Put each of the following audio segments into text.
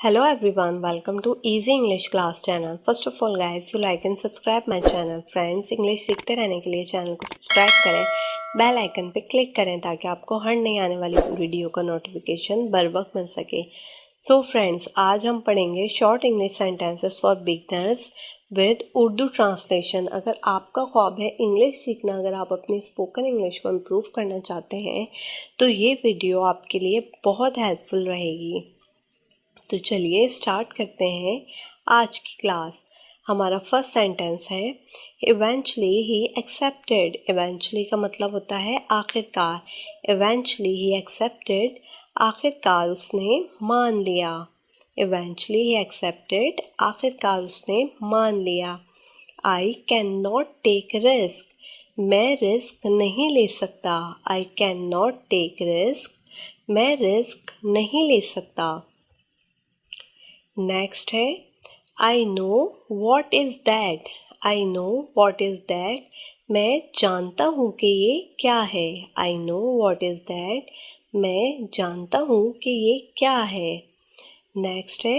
Hello everyone, welcome to Easy English Class channel. First of all guys, you like and subscribe my channel. Friends, English सीखते रहने के लिए channel को subscribe करें, bell icon पे click करें ताकि आपको हर नई आने वाली वीडियो का नोटिफिकेशन बर वक्त मिल सके। सो फ्रेंड्स, आज हम पढ़ेंगे short English sentences for beginners with Urdu translation. अगर आपका ख्वाब है इंग्लिश सीखना, अगर आप अपनी स्पोकन इंग्लिश को इम्प्रूव करना चाहते हैं तो ये वीडियो आपके लिए बहुत हेल्पफुल रहेगी। तो चलिए स्टार्ट करते हैं आज की क्लास। हमारा फर्स्ट सेंटेंस है इवेंचुअली ही एक्सेप्टेड। इवेंचुअली का मतलब होता है आखिरकार। इवेंचुअली ही एक्सेप्टेड, आखिरकार उसने मान लिया। इवेंचुअली ही एक्सेप्टेड, आखिरकार उसने मान लिया। I can not take risk, मैं रिस्क नहीं ले सकता। I can not take risk, मैं रिस्क नहीं ले सकता। नेक्स्ट है I know what is that. I know what is that, मैं जानता हूँ कि ये क्या है। I know what is that, मैं जानता हूँ कि ये क्या है। नेक्स्ट है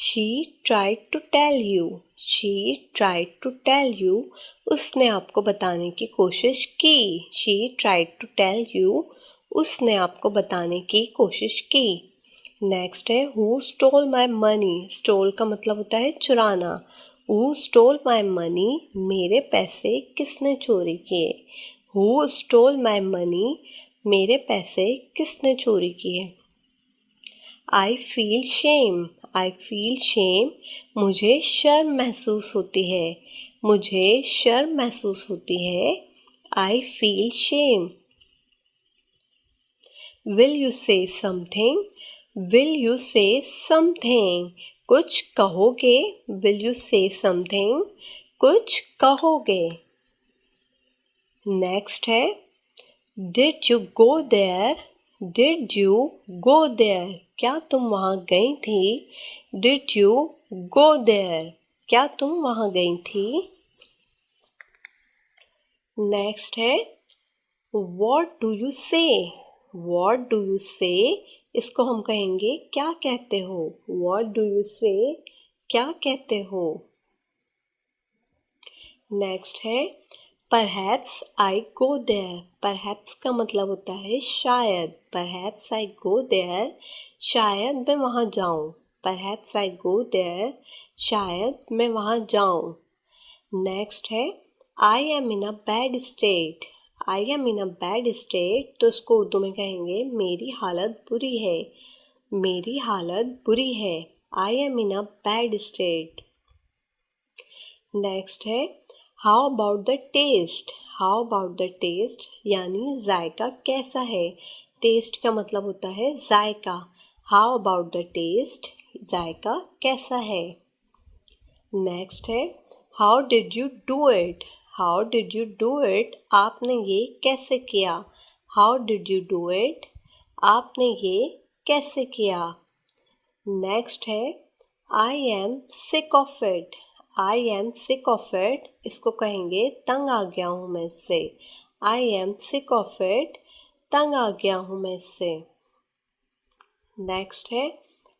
she tried to tell you. She tried to tell you, उसने आपको बताने की कोशिश की। She tried to tell you, उसने आपको बताने की कोशिश की। नेक्स्ट है who stole my money. Stole का मतलब होता है चुराना। हु स्टोल माई मनी, मेरे पैसे किसने चोरी किए। हु स्टोल माई मनी, मेरे पैसे किसने चोरी किए। I feel shame. I feel shame, मुझे शर्म महसूस होती है। मुझे शर्म महसूस होती है। I feel shame. Will you से समथिंग। विल यू से समथिंग, कुछ कहोगे। विल यू से समथिंग, कुछ कहोगे। नेक्स्ट है did you go there. Did you go there, क्या तुम वहाँ गई थी। डिड यू गो देयर, क्या तुम वहाँ गई थी। नेक्स्ट है वॉट डू यू से। वॉट डू यू से, इसको हम कहेंगे क्या कहते हो। वॉट डू यू से, क्या कहते हो। नेक्स्ट है perhaps I go there. Perhaps का मतलब होता है शायद। परहैप्स आई गो देयर, शायद मैं वहाँ जाऊँ। परहैप्स आई गो देयर, शायद मैं वहाँ जाऊँ। नेक्स्ट है I am in a bad state. I am in a bad state, तो इसको उर्दू में कहेंगे मेरी हालत बुरी है। मेरी हालत बुरी है। I am in a bad state. Next है how about the taste. How about the taste, यानी जायका कैसा है। टेस्ट का मतलब होता है जायका। हाउ अबाउट द टेस्ट, जायका कैसा है। नेक्स्ट है how did you do it. How did you do it, आपने ये कैसे किया। How did you do it, आपने ये कैसे किया। नेक्स्ट है I am sick of it. I am sick of it, इसको कहेंगे तंग आ गया हूँ मैं इससे। आई एम सिक ऑफ इट, तंग आ गया हूँ मैं इससे। नेक्स्ट है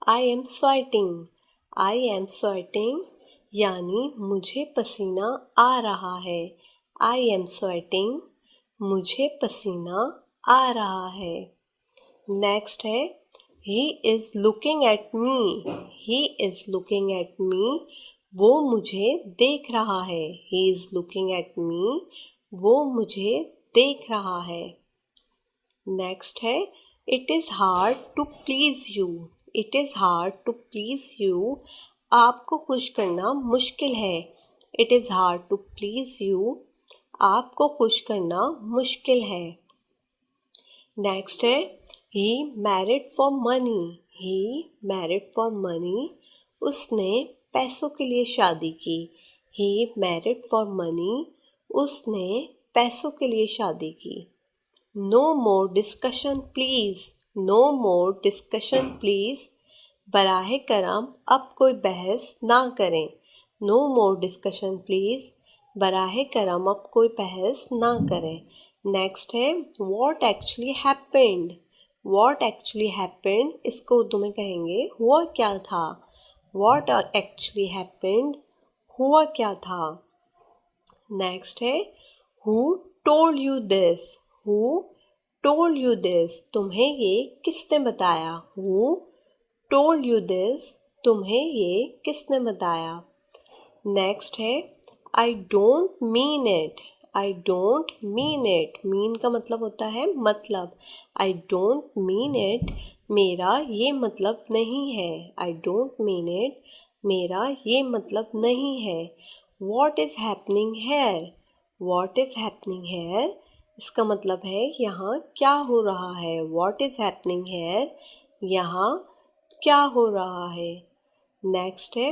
I am sweating. I am sweating, यानी मुझे पसीना आ रहा है। आई एम स्वेटिंग, मुझे पसीना आ रहा है। नेक्स्ट है he is looking at me. He is looking at me, वो मुझे देख रहा है। He is looking at me, वो मुझे देख रहा है। नेक्स्ट है it is hard to please you. It is hard to please you, आपको खुश करना मुश्किल है। It is hard to please you, आपको खुश करना मुश्किल है। नेक्स्ट है he married for money. He married for money, उसने पैसों के लिए शादी की। ही मैरिड फॉर मनी, उसने पैसों के लिए शादी की। No more discussion please. No more discussion please, बराहे करम अब कोई बहस ना करें। नो मोर डिस्कशन प्लीज़, बराहे करम अब कोई बहस ना करें। नेक्स्ट है what actually happened. What actually happened, इसको उर्दू में कहेंगे हुआ क्या था। वॉट एक्चुअली हैपेंड, हुआ क्या था। नेक्स्ट है who told you this, who told you this, तुम्हें ये किसने बताया। हु टोल्ड यू दिस, तुम्हें ये किसने बताया। नेक्स्ट है I don't mean it, I don't mean it, mean का मतलब होता है मतलब। आई डोंट मीन इट, मेरा ये मतलब नहीं है। आई डोंट मीन इट, मेरा ये मतलब नहीं है। What is happening here, what is happening here, इसका मतलब है यहाँ क्या हो रहा है। वॉट इज़ हैपनिंग हेयर, यहाँ क्या हो रहा है। नेक्स्ट है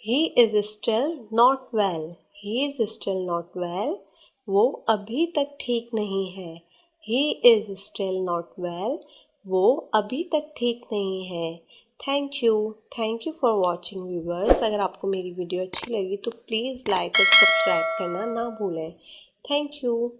he is still not well, he is still not well, वो अभी तक ठीक नहीं है। He is still not well, वो अभी तक ठीक नहीं है। Thank you for watching viewers. अगर आपको मेरी वीडियो अच्छी लगी तो प्लीज़ लाइक और सब्सक्राइब करना ना भूलें। Thank you.